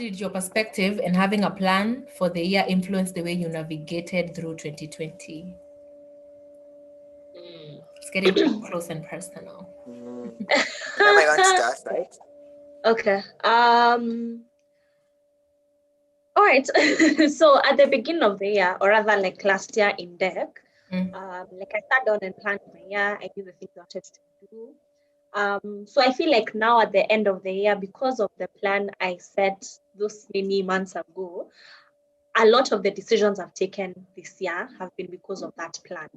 did your perspective and having a plan for the year influence the way you navigated through 2020? Mm. It's getting quite close and personal. Mm. Jemima, I want to start, right? Okay. All right. So at the beginning of the year, or rather like last year in DEC, Mm. like I sat down and planned my year. I knew the things I wanted to do. So I feel like now at the end of the year, because of the plan I set those many months ago, a lot of the decisions I've taken this year have been because of that plan.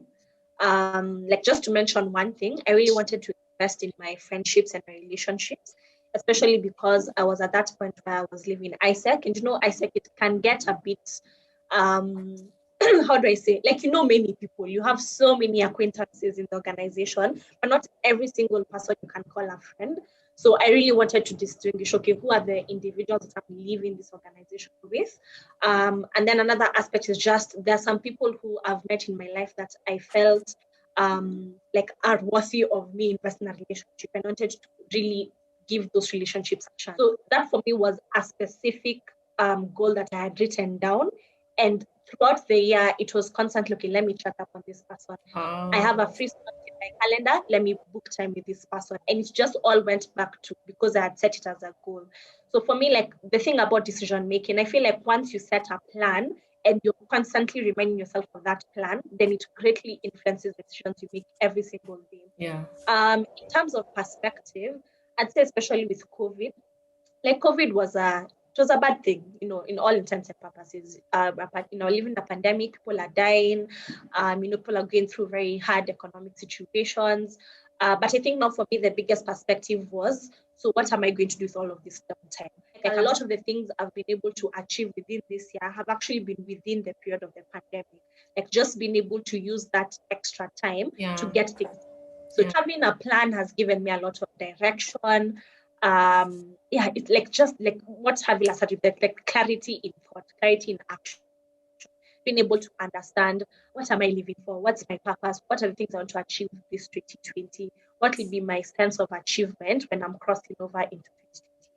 Like just to mention one thing, I really wanted to invest in my friendships and my relationships, especially because I was at that point where I was living in ISEC, and ISEC, it can get a bit how do I say, like, many people, you have so many acquaintances in the organization, but not every single person you can call a friend. So I really wanted to distinguish, okay, who are the individuals that I'm leaving this organization with? And then another aspect is just there are some people who I've met in my life that I felt like are worthy of me investing in a relationship, and wanted to really give those relationships a chance. So that for me was a specific goal that I had written down. And throughout the year, it was constantly, okay, let me check up on this person. I have a free slot in my calendar. Let me book time with this person. And it just all went back to because I had set it as a goal. So for me, like the thing about decision making, I feel like once you set a plan and you're constantly reminding yourself of that plan, then it greatly influences the decisions you make every single day. Yeah. In terms of perspective, I'd say especially with COVID, like COVID was a bad thing, in all intents and purposes. Living a pandemic, people are dying, people are going through very hard economic situations. But I think now for me, the biggest perspective was, so what am I going to do with all of this downtime? Like a lot of the things I've been able to achieve within this year have actually been within the period of the pandemic. Like just being able to use that extra time to get things. So having a plan has given me a lot of direction. It's like just like what Havila said, like clarity in thought, clarity in action, being able to understand what am I living for, what's my purpose, what are the things I want to achieve this 2020, what will be my sense of achievement when I'm crossing over into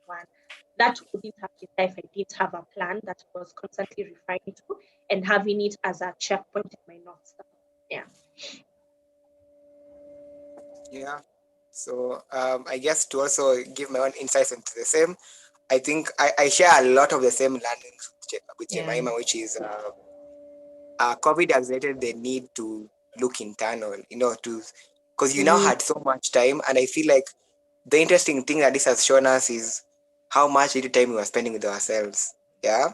2021. That wouldn't have been there if I didn't have a plan that I was constantly referring to and having it as a checkpoint in my North Star. Yeah. Yeah. So I guess to also give my own insights into the same, I think I share a lot of the same learnings with Jemima, which is COVID accelerated the need to look internal, to because you now had so much time, and I feel like the interesting thing that this has shown us is how much little time we were spending with ourselves. Yeah,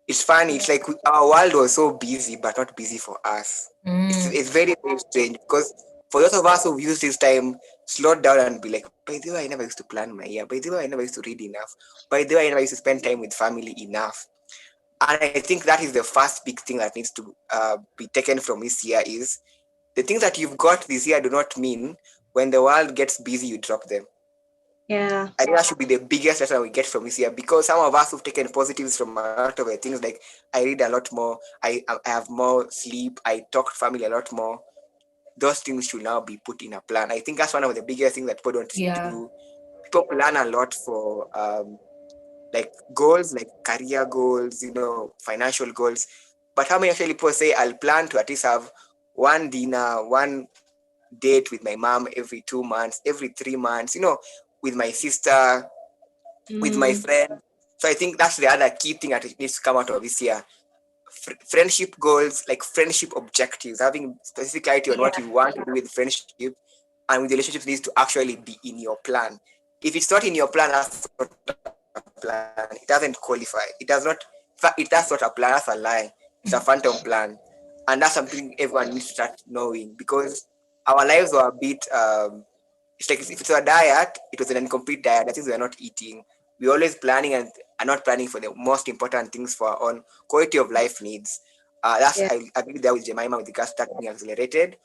it's funny. It's like our world was so busy, but not busy for us. It's very, very strange because for those of us who've used this time, slowed down and be like, by the way, I never used to plan my year. By the way, I never used to read enough. By the way, I never used to spend time with family enough. And I think that is the first big thing that needs to be taken from this year is the things that you've got this year do not mean when the world gets busy, you drop them. Yeah. I think that should be the biggest lesson we get from this year, because some of us who've taken positives from a lot of the things, like I read a lot more, I have more sleep, I talk to family a lot more. Those things should now be put in a plan. I think that's one of the biggest things that people don't do. People plan a lot for like goals, like career goals, financial goals. But how many actually people say, I'll plan to at least have one dinner, one date with my mom every 2 months, every 3 months, with my sister, with my friend. So I think that's the other key thing that needs to come out of this year. Friendship goals, like friendship objectives, having specific clarity on what you want to do with friendship and with the relationships needs to actually be in your plan. If it's not in your plan, that's not a plan. It doesn't qualify. That's not a plan, that's a lie. It's a phantom plan. And that's something everyone needs to start knowing, because our lives were a bit it's like if it's a diet, it was an incomplete diet. That means we are not eating. We're always planning and are not planning for the most important things for our own quality of life needs. I agree there with Jemima with regards to that being accelerated.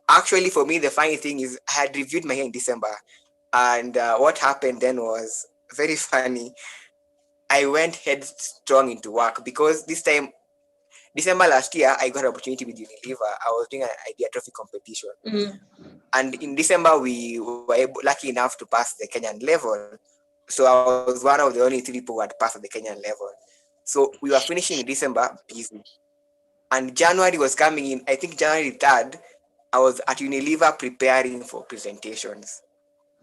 Actually, for me, the funny thing is I had reviewed my hair in December, and what happened then was very funny. I went headstrong into work because this time, December last year, I got an opportunity with Unilever. I was doing an idea trophy competition. And in December, we were lucky enough to pass the Kenyan level. So I was one of the only 3 people who had passed at the Kenyan level. So we were finishing in December, busy. And January was coming in. I think January 3rd, I was at Unilever preparing for presentations.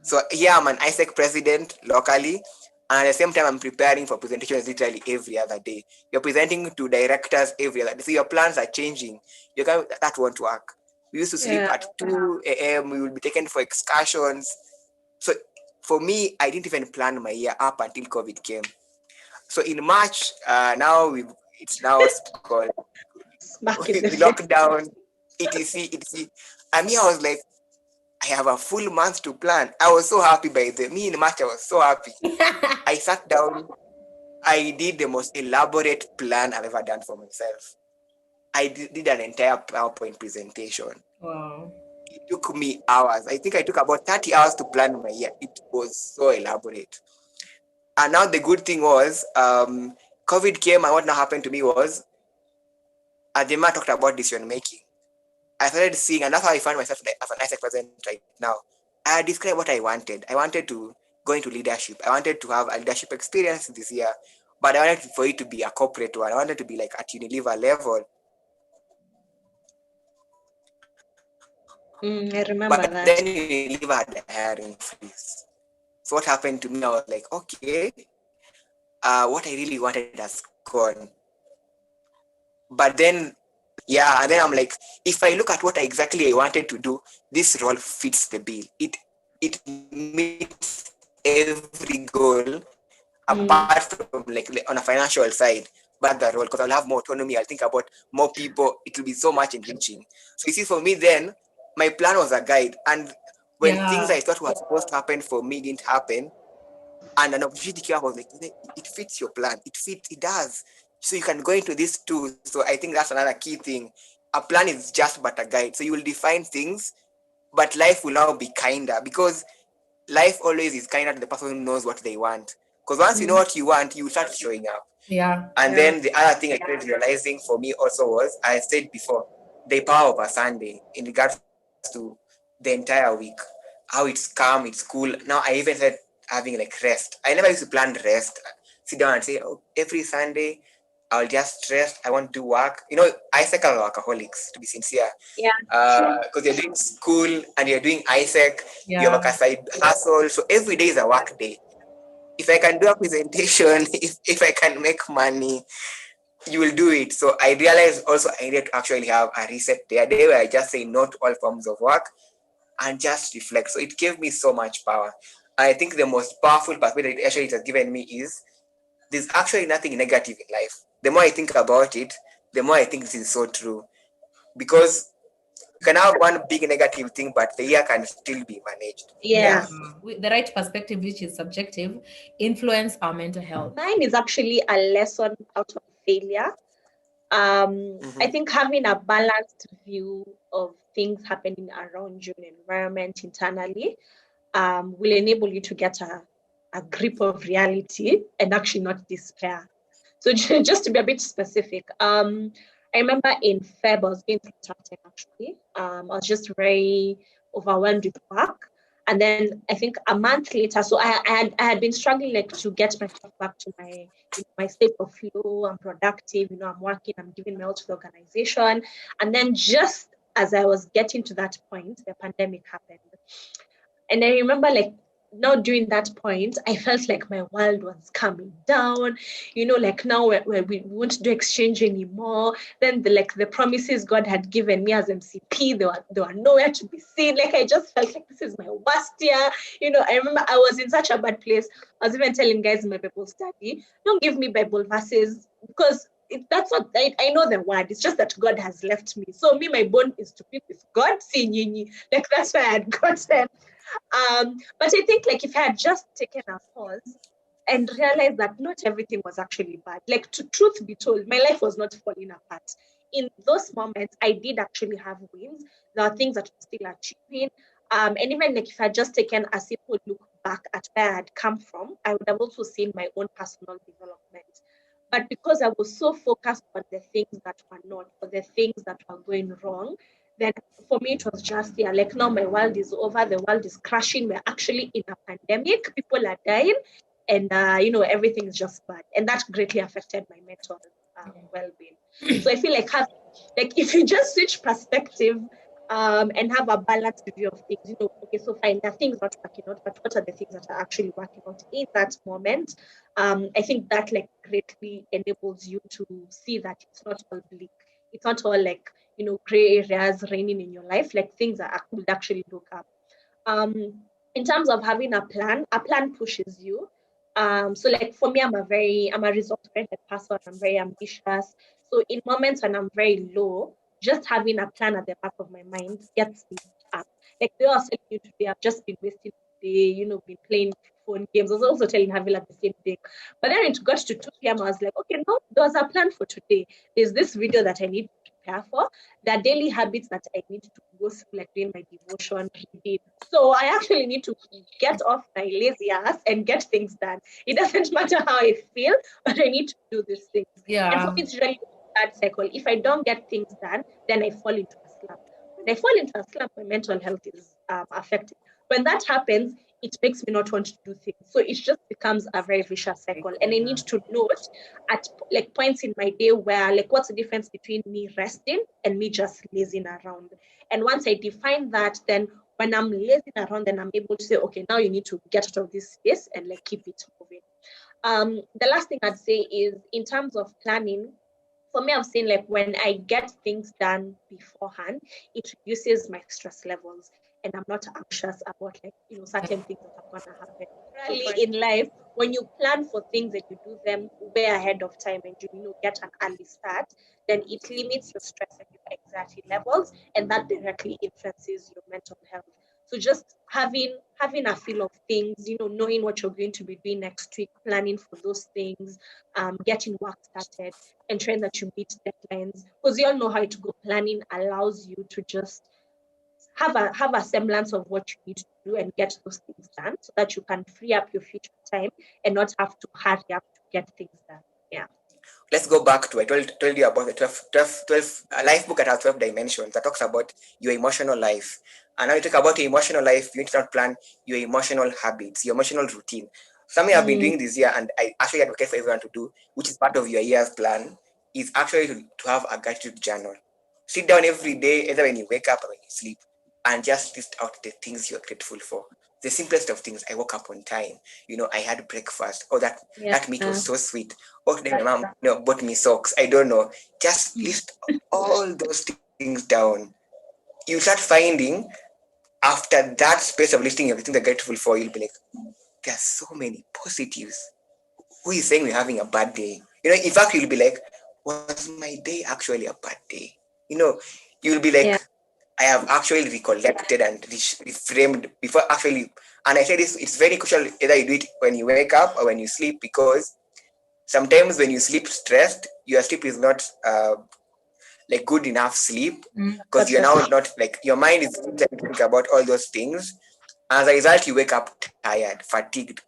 So here I'm an ISEC president locally, and at the same time I'm preparing for presentations literally every other day. You're presenting to directors every other day. So your plans are changing. You can't, that won't work. We used to sleep at 2 a.m. We would be taken for excursions. So for me, I didn't even plan my year up until COVID came. So in March, it's now called Smack in the the face. lockdown, etc. And me, I was like, I have a full month to plan. I was so happy by the me in March. I was so happy. I sat down. I did the most elaborate plan I've ever done for myself. I did an entire PowerPoint presentation. Wow. It took me hours. I think I took about 30 hours to plan my year. It was so elaborate. And now the good thing was, COVID came, and what now happened to me was, the man talked about decision making. I started seeing, and that's how I found myself as an ISEC president right now. I described what I wanted. I wanted to go into leadership. I wanted to have a leadership experience this year, but I wanted for it to be a corporate one. I wanted to be like at Unilever level. I remember But then that. Unilever had a hiring freeze. So what happened to me? I was like, okay, what I really wanted has gone. But then, yeah, and then I'm like, if I look at what exactly I wanted to do, this role fits the bill. It meets every goal apart from like on a financial side, but I love the role because I'll have more autonomy. I'll think about more people. It will be so much enriching. So you see, for me then, my plan was a guide, and when things I thought were Yeah. supposed to happen for me didn't happen, and an opportunity came up, I was like, it fits your plan. It does. So you can go into this too. So I think that's another key thing. A plan is just but a guide. So you will define things, but life will now be kinder, because life always is kinder to the person who knows what they want. Because once you know what you want, you start showing up. Yeah. And then the other thing I started realizing for me also was, I said before, the power of a Sunday in regards to the entire week, how it's calm, it's cool. Now I even started having like rest. I never used to plan rest. Sit down and say, oh, every Sunday I'll just rest. I won't do work. ISEC are workaholics, to be sincere. Yeah. Because you're doing school and you're doing ISEC, you have Yeah. a side hustle. So every day is a work day. If I can do a presentation, if I can make money, you will do it. So I realized also I needed to actually have a reset day, a day where I just say no to all forms of work and just reflect. So it gave me so much power. I think the most powerful perspective that actually it has given me is, there's actually nothing negative in life. The more I think about it, the more I think this is so true. Because you can have one big negative thing, but the year can still be managed. Yeah. Yeah. Yeah. With the right perspective, which is subjective, influence our mental health. Mine is actually a lesson out of failure. I think having a balanced view of things happening around you, environment internally, will enable you to get a grip of reality and actually not despair. So just to be a bit specific, I remember in Feb, I was going through a tough time actually. I was just very overwhelmed with work. And then I think a month later, so I had been struggling like to get myself back to my state of flow. I'm productive, I'm working, I'm giving my all to the organization. And then just as I was getting to that point, the pandemic happened. And I remember like now during that point, I felt like my world was coming down, like now where we won't do exchange anymore. Then the promises God had given me as MCP, they were nowhere to be seen. Like I just felt like this is my worst year. I remember I was in such a bad place. I was even telling guys in my Bible study, don't give me Bible verses because that's what I know the word. It's just that God has left me. So me, my bone is to be with God. See, like that's why I had gotten. But I think like if I had just taken a pause and realized that not everything was actually bad, like to truth be told, my life was not falling apart. In those moments, I did actually have wins. There are things that I'm still achieving. And even like if I had just taken a simple look back at where I had come from, I would have also seen my own personal development. But because I was so focused on the things that were not, or the things that were going wrong, then for me it was just, yeah, like now my world is over, the world is crashing, we're actually in a pandemic, people are dying. and everything's just bad, and that greatly affected my mental well-being. So I feel like if you just switch perspective and have a balanced view of things, okay, so fine, there are things not working out, but what are the things that are actually working out in that moment? I think that like greatly enables you to see that it's not all bleak, it's not all like gray areas raining in your life. Like things would actually look up. In terms of having a plan pushes you. So like for me, I'm a result-oriented person. I'm very ambitious. So in moments when I'm very low, just having a plan at the back of my mind gets me up. Like they are telling you today, I've just been wasting the day, been playing phone games. I was also telling Havila the same thing. But then it got to 2 p.m. I was like, okay, no, there was a plan for today. There's this video that I need to prepare for. There are daily habits that I need to go through, like doing my devotion, reading. So I actually need to get off my lazy ass and get things done. It doesn't matter how I feel, but I need to do these things. And for me, it's really a bad cycle. If I don't get things done, then I fall into a slump. When I fall into a slump, my mental health is affected. When that happens, it makes me not want to do things. So it just becomes a very vicious cycle. And I need to note at like points in my day where like what's the difference between me resting and me just lazing around. And once I define that, then when I'm lazing around, then I'm able to say, okay, now you need to get out of this space and like keep it moving. The last thing I'd say is in terms of planning, for me, I've seen like when I get things done beforehand, it reduces my stress levels, and I'm not anxious about like certain things that are gonna happen. Really, in life, when you plan for things and you do them way ahead of time and you get an early start, then it limits your stress and your anxiety levels, and that directly influences your mental health. So just having a feel of things, knowing what you're going to be doing next week, planning for those things, getting work started, ensuring that you meet deadlines, because you all know how to go. Planning allows you to just have a semblance of what you need to do and get those things done, so that you can free up your future time and not have to hurry up to get things done. Yeah. Let's go back to I told you about the 12 life book that has 12 dimensions that talks about your emotional life. And now you talk about your emotional life, you need to plan your emotional habits, your emotional routine. Something I've been doing this year, and I actually advocate for everyone to do, which is part of your year's plan, is actually to have a gratitude journal. Sit down every day, either when you wake up or when you sleep, and just list out the things you're grateful for. The simplest of things: I woke up on time. I had breakfast. Oh, that meat was so sweet. Oh, then my mom bought me socks. I don't know. Just list all those things down. You start finding after that space of listing everything they're grateful for, you'll be like, there's so many positives. Who is saying we're having a bad day? In fact, you'll be like, was my day actually a bad day? You'll be like, I have actually recollected and reframed before actually. And I say this, it's very crucial either you do it when you wake up or when you sleep, because sometimes when you sleep stressed, your sleep is not like good enough sleep, because you're now not like, your mind is thinking about all those things. As a result, you wake up tired, fatigued,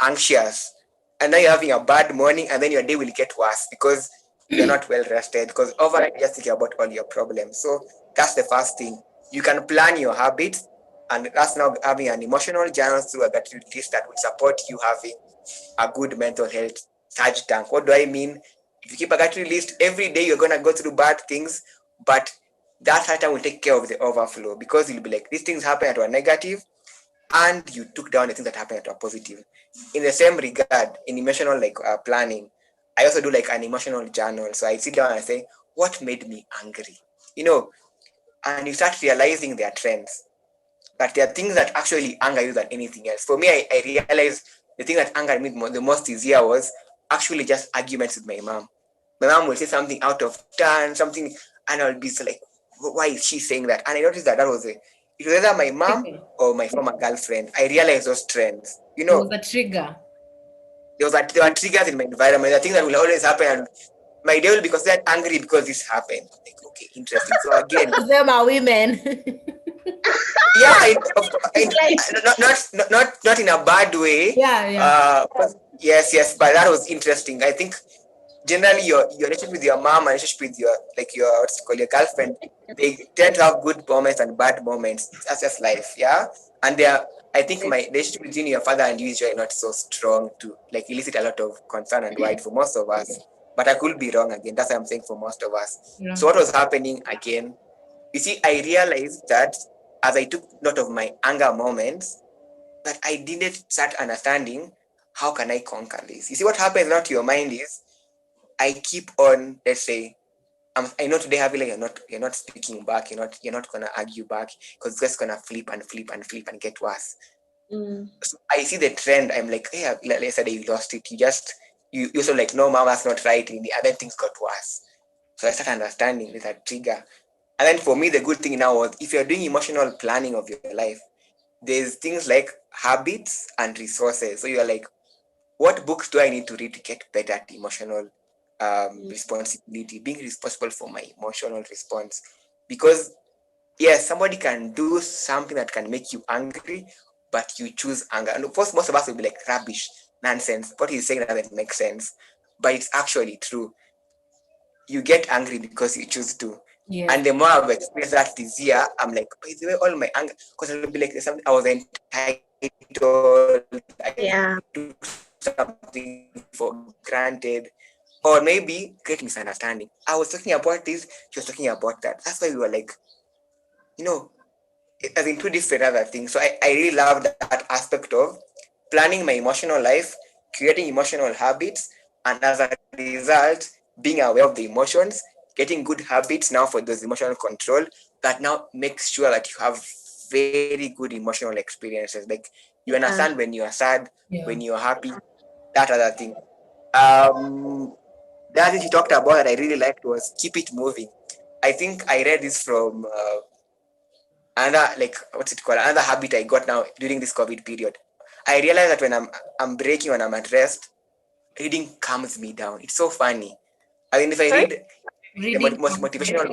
anxious, and now you're having a bad morning, and then your day will get worse because you're not well rested, because overnight you're just thinking about all your problems. So that's the first thing. You can plan your habits, and that's now having an emotional journal through a gratitude list that will support you having a good mental health charge tank. What do I mean? If you keep a gratitude list, every day you're gonna go through bad things, but that item will take care of the overflow, because you'll be like, these things happen at a negative, and you took down the things that happened at a positive. In the same regard, in emotional planning, I also do like an emotional journal. So I sit down and I say, what made me angry? And you start realizing there are trends. But there are things that actually anger you than anything else. For me, I realized the thing that angered me the most this year was actually just arguments with my mom. My mom will say something out of turn, something, and I'll be so like, why is she saying that? And I noticed that was it. It was either my mom or my former girlfriend. I realized those trends. It was a trigger. There were triggers in my environment. The things that will always happen, and my day will be considered angry because this happened. Like, okay, interesting. So again, them are women. yeah, not in a bad way. Yeah. Yes, but that was interesting. I think generally your relationship with your mom and relationship with your your girlfriend, they tend to have good moments and bad moments. That's just life, yeah. And I I think my relationship between your father and you is usually not so strong to like elicit a lot of concern and worry for most of us. But I could be wrong again. That's what I'm saying for most of us. Yeah. So what was happening again? You see, I realized that as I took note of my anger moments, that I didn't start understanding how can I conquer this. You see, what happens now to your mind is I keep on, let's say, I know today Havila, you're not speaking back, you're not gonna argue back because it's just gonna flip and flip and flip and get worse. So I see the trend. I'm like, hey, yesterday you lost it. You also like, no, mama's not right. And the other things got worse. So I start understanding there's a trigger. And then for me, the good thing now was if you're doing emotional planning of your life, there's things like habits and resources. So you're like, what books do I need to read to get better at emotional responsibility, being responsible for my emotional response? Because yes, somebody can do something that can make you angry, but you choose anger. And of course, most of us will be like rubbish, nonsense. What he's saying doesn't make sense, but it's actually true. You get angry because you choose to. Yes. And the more I've experienced that this year, I'm like, by the way, all my anger, because I'll be like, there's something I was entitled, I Yeah. took something for granted, or maybe great misunderstanding. I was talking about this, she was talking about that. That's why we were like, you know, as in two different other things. So I really love that aspect of planning my emotional life, creating emotional habits, and as a result, being aware of the emotions, getting good habits now for those emotional control that now makes sure that you have very good emotional experiences. Like you understand Yeah. when you are sad, Yeah. when you are happy, that other thing. The other thing she talked about that I really liked was keep it moving. I think I read this from another like what's it called, another habit I got now during this COVID period. I realized that when I'm breaking, when I'm at rest, reading calms me down. It's so funny. I mean, if I Sorry? read the Reading most motivational,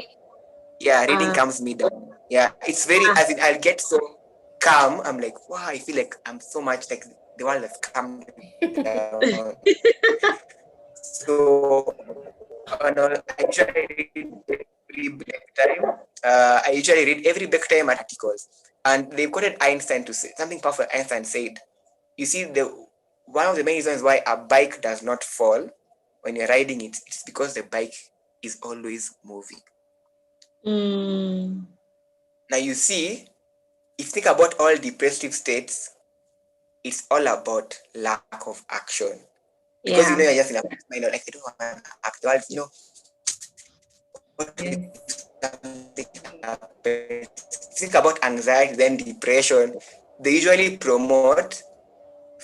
yeah, reading Uh, calms me down. Yeah, it's very ah, as in I'll get so calm. I'm like, wow, I feel like I'm so much like the world has calmed down. So on all, I usually read every break time. I usually read every break time articles, and they quoted Einstein to say something powerful. Einstein said, "You see, the one of the main reasons why a bike does not fall when you're riding it, it's because the bike is always moving." mm, Now you see, if you think about all depressive states, it's all about lack of action. Because you know yeah. you're just in a mind of like I don't want to act. Well, what if yes. something happens? Think about anxiety, then depression. They usually promote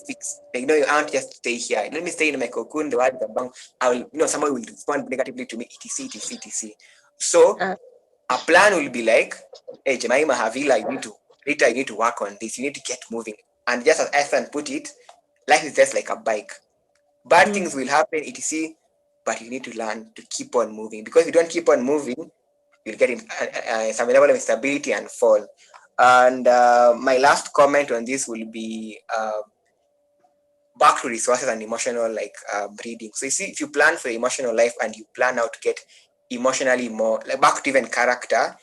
fix. Like, you aren't just stay here. Let me stay in my cocoon. The world is about. I will, somebody will respond negatively to me. Etc. Etc. Etc. So Uh, a plan will be like, hey, Jemima Havila, you need to work on this. You need to get moving. And just as Ethan put it, life is just like a bike. Bad mm, things will happen, etc. But you need to learn to keep on moving. Because if you don't keep on moving, you'll get in some level of instability and fall. And my last comment on this will be back to resources and emotional like breeding. So you see, if you plan for your emotional life and you plan how to get emotionally more, like back to even character,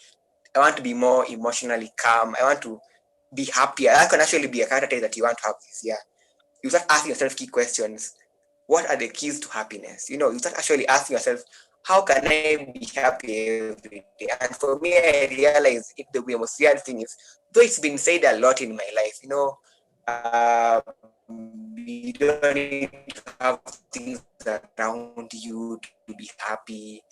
I want to be more emotionally calm. I want to be happier. That can actually be a character trait that you want to have this year. You start asking yourself key questions. What are the keys to happiness? You start actually asking yourself, how can I be happy every day? And for me, I realize the most weird thing is, though it's been said a lot in my life, you don't need to have things around you to be happy.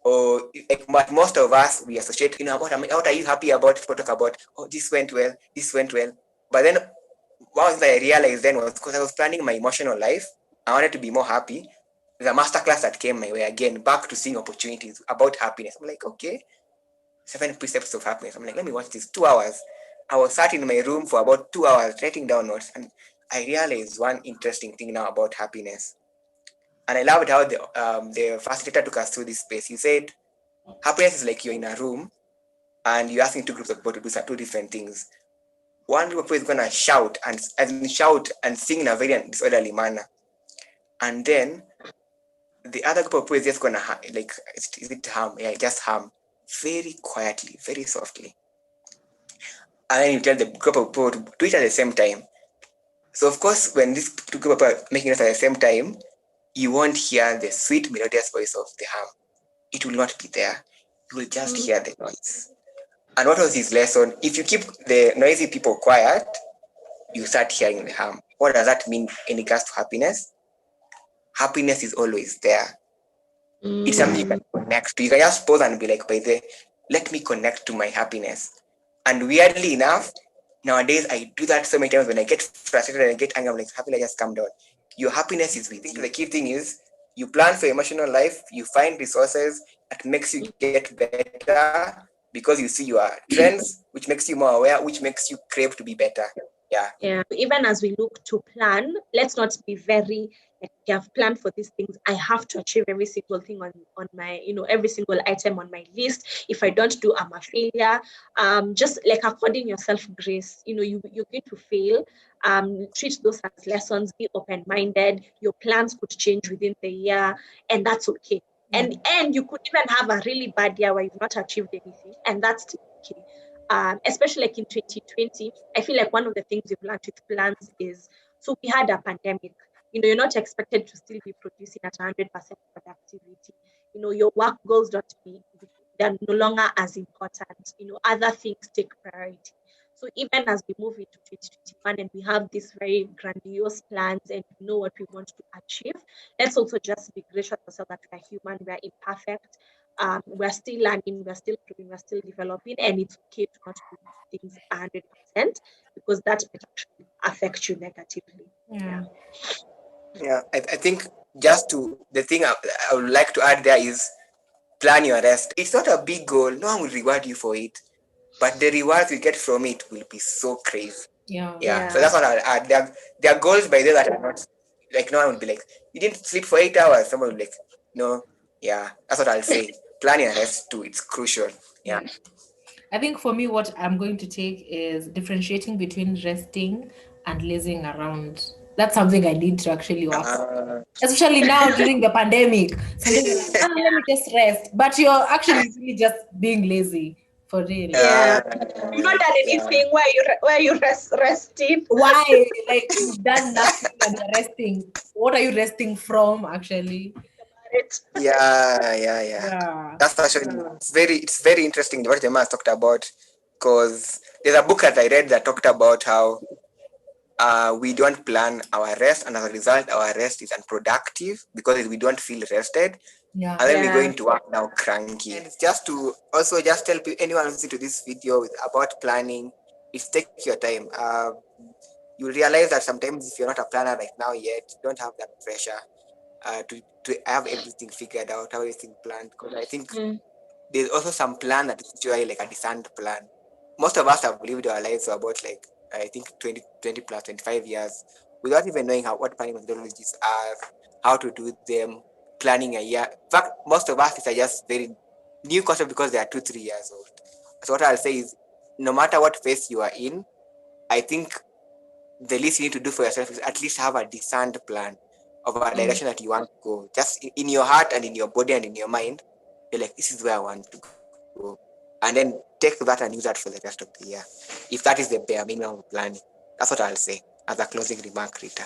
Or like most of us, we associate, what are you happy about? People talk about, oh, this went well, this went well. But then one of the things I realized then was because I was planning my emotional life, I wanted to be more happy. There's a masterclass that came my way again, back to seeing opportunities about happiness. I'm like, okay, 7 precepts of happiness. I'm like, let me watch this 2 hours. I was sat in my room for about 2 hours writing down notes, and I realized one interesting thing now about happiness. And I loved how the facilitator took us through this space. He said, happiness is like you're in a room and you're asking two groups of people to do two different things. One group of people is gonna shout and sing in a very disorderly manner, and then the other group of people is just gonna like is it hum? Yeah, just hum very quietly, very softly. and then you tell the group of people to do it at the same time. So of course, when these two group of people are making it at the same time, you won't hear the sweet melodious voice of the hum. It will not be there. You will just hear the noise. And what was his lesson? If you keep the noisy people quiet, you start hearing the hum. What does that mean in regards to happiness? Happiness is always there. It's something you can connect to. You can just pause and be like, by the let me connect to my happiness. And weirdly enough, nowadays I do that so many times when I get frustrated and I get angry, I'm like, happy, just calm down. Your happiness is with you. The key thing is you plan for emotional life, you find resources that makes you get better because you see your trends, which makes you more aware, which makes you crave to be better. Yeah. Yeah. Even as we look to plan, let's not be very like you have planned for these things. I have to achieve every single thing on my, every single item on my list. If I don't do, I'm a failure. Just like according yourself grace, you're going to fail. Treat those as lessons, be open-minded. Your plans could change within the year, and that's okay. And you could even have a really bad year where you've not achieved anything, and that's still okay. Especially like in 2020, I feel like one of the things we've learned with plans is, so we had a pandemic. You're not expected to still be producing at 100% productivity. Your work goals they're no longer as important. Other things take priority. So even as we move into 2021 and we have these very grandiose plans and we know what we want to achieve, let's also just be gracious ourselves that we're human, we're imperfect. We're still learning, we're still growing, we're still developing, and it's okay to not do things 100% because that might actually affect you negatively. Yeah. Yeah. I think just to the thing I would like to add there is plan your rest. It's not a big goal. No one will reward you for it, but the rewards you get from it will be so crazy. Yeah. So that's what I'll add. There are goals by there that are not like no one will be like, you didn't sleep for 8 hours. Someone will be like, no. Yeah. That's what I'll say. Plan your rest too. It's crucial. Yeah. I think for me, what I'm going to take is differentiating between resting and lazing around. That's something I need to actually work on. Especially now during the pandemic. Sometimes you're like, let me just rest. But you're actually really just being lazy for real. Yeah. You've not done anything where you resting. Why? Like you've done nothing and you're resting. What are you resting from actually? Yeah. That's actually it's very interesting what the man talked about, because there's a book that I read that talked about how we don't plan our rest, and as a result, our rest is unproductive because we don't feel rested. Yeah. And then we go into work now cranky. And it's just to also just tell anyone listening to this video about planning, is take your time. You realize that sometimes if you're not a planner right now yet, you don't have that pressure to have everything figured out, have everything planned. Because I think there's also some plan that is usually like a discerned plan. Most of us have lived our lives for about like I think 20 plus 25 years without even knowing what planning methodologies are, how to do them, planning a year. In fact, most of us are just very new concept because they are 2-3 years old. So what I'll say is, no matter what phase you are in, I think the least you need to do for yourself is at least have a discerned plan of a direction that you want to go. Just in your heart and in your body and in your mind, you're like, this is where I want to go. And then take that and use that for the rest of the year. If that is the bare minimum of planning. That's what I'll say as a closing remark, Rita.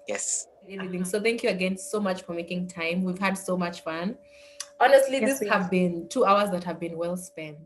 Yes. Everything. So thank you again so much for making time. We've had so much fun. Honestly, Yes, these have been 2 hours that have been well spent.